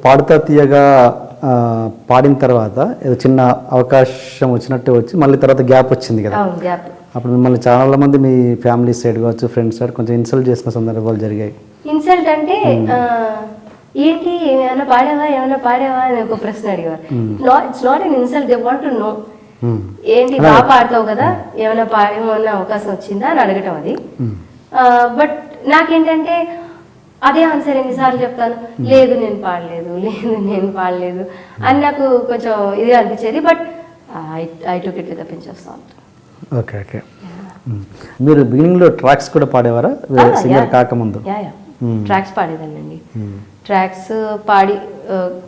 పాడుతా తీయగా పాడిన తర్వాత ఏదో చిన్న అవకాశం వచ్చినట్టు వచ్చి మళ్ళీ తర్వాత గ్యాప్ వచ్చింది కదా, గ్యాప్. అప్పుడు మిమ్మల్ని చాలా మంది మీ ఫ్యామిలీ సైడ్ కావచ్చు, ఫ్రెండ్స్ సైడ్ కొంచెం ఇన్సల్ట్ చేసిన సందర్భాలు జరిగాయి. ఇన్సల్ట్ అంటే ఏంటి ఏమైనా పాడావా అని ఒక ప్రశ్న అడిగారు. It's not an insult, they want to know ఏంటి బాగా పాడతావు కదా, ఏమైనా పాడేమన్నా అవకాశం వచ్చిందా అని అడగటం అది. బట్ నాకేంటంటే అదే ఆన్సర్ ఎన్నిసార్లు చెప్తాను, లేదు నేను పాడలేదు అని నాకు కొంచెం ఇదిగా అనిపించేది. But I took it with a pinch of salt. Okay okay. మీరు బిగినింగ్లో ట్రాక్స్ కూడా పాడేవారా సింగర్ కాకముందు? ట్రాక్స్ పాడేదానండి. ట్రాక్స్ పాడి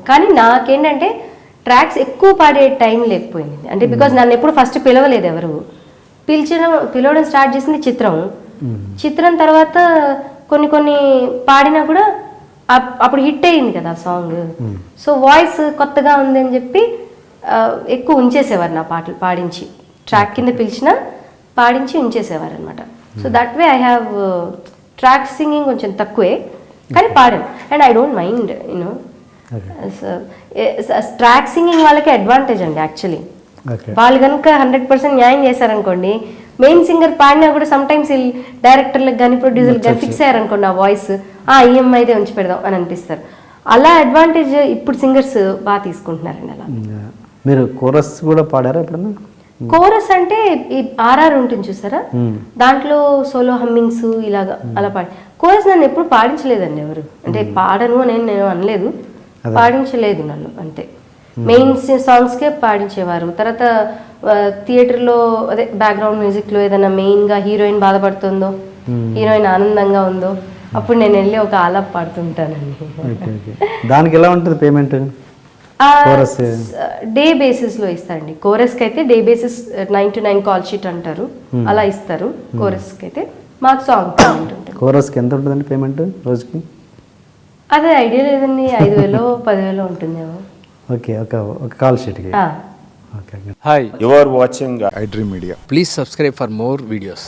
కానీ నాకేంటంటే ట్రాక్స్ ఎక్కువ పాడే టైం లేకపోయింది. అంటే బికాజ్ నన్ను ఎప్పుడు ఫస్ట్ పిలవలేదు ఎవరు. పిలవడం స్టార్ట్ చేసింది చిత్రం తర్వాత కొన్ని పాడినా కూడా అప్పుడు హిట్ అయ్యింది కదా సాంగ్. సో వాయిస్ కొత్తగా ఉంది అని చెప్పి ఎక్కువ ఉంచేసేవారు నా పాటలు పాడించి, ట్రాక్ కింద పిలిచినా పాడించి ఉంచేసేవారు అనమాట. So that way I have track singing కొంచెం తక్కువే కానీ పాడాను. And I don't mind you know. Track singing వాళ్ళకి అడ్వాంటేజ్ అండి యాక్చువల్లీ. వాళ్ళు కనుక 100% న్యాయం చేశారనుకోండి, మెయిన్ సింగర్ పాడినా కూడా సమ్ టైమ్స్ డైరెక్టర్లకు కానీ ప్రొడ్యూసర్లకు కానీ ఫిక్స్ అయ్యారనుకోండి ఆ వాయిస్, ఈఎంఐదే ఉంచి పెడదాం అని అనిపిస్తారు. అలా అడ్వాంటేజ్ ఇప్పుడు సింగర్స్ బాగా తీసుకుంటున్నారండి. అలా మీరు కోరస్ కూడా పాడారా ఎప్పుడన్నా? కోరస్ అంటే ఈ ఆర్ఆర్ ఉంటుంది చూసారా, దాంట్లో సోలో హమ్మింగ్స్ ఇలాగా అలా పాడి. కోరస్ నన్ను ఎప్పుడు పాడించలేదండి ఎవరు. అంటే పాడను అని నేను అనలేదు, పాడించలేదు నన్ను అంతే. మెయిన్ సాంగ్స్కే పాడించేవారు. తర్వాత థియేటర్లో అదే బ్యాక్గ్రౌండ్ మ్యూజిక్లో ఏదైనా మెయిన్గా హీరోయిన్ బాధపడుతుందో, హీరోయిన్ ఆనందంగా ఉందో అప్పుడు నేను వెళ్ళి ఒక ఆలాప్ పాడుతుంటానండి. దానికి ఎలా ఉంటుంది పేమెంట్? డే బేసిస్లో ఇస్తారండి. కోరస్కి అయితే day basis 9 to 9 call sheet అంటారు, అలా ఇస్తారు. కోరస్కి అయితే మాకు సాంగ్ పేమెంట్ ఉంటుంది. కోరస్కి ఎంత ఉంటుందండి పేమెంట్ రోజుకి? అదే ఐడియా లేదండి, 5,000 10,000 ఉంటుందేమో. ఓకే, ఒక కాల్ షీట్కి. Hi, you are watching iDream Media. Please subscribe for more videos.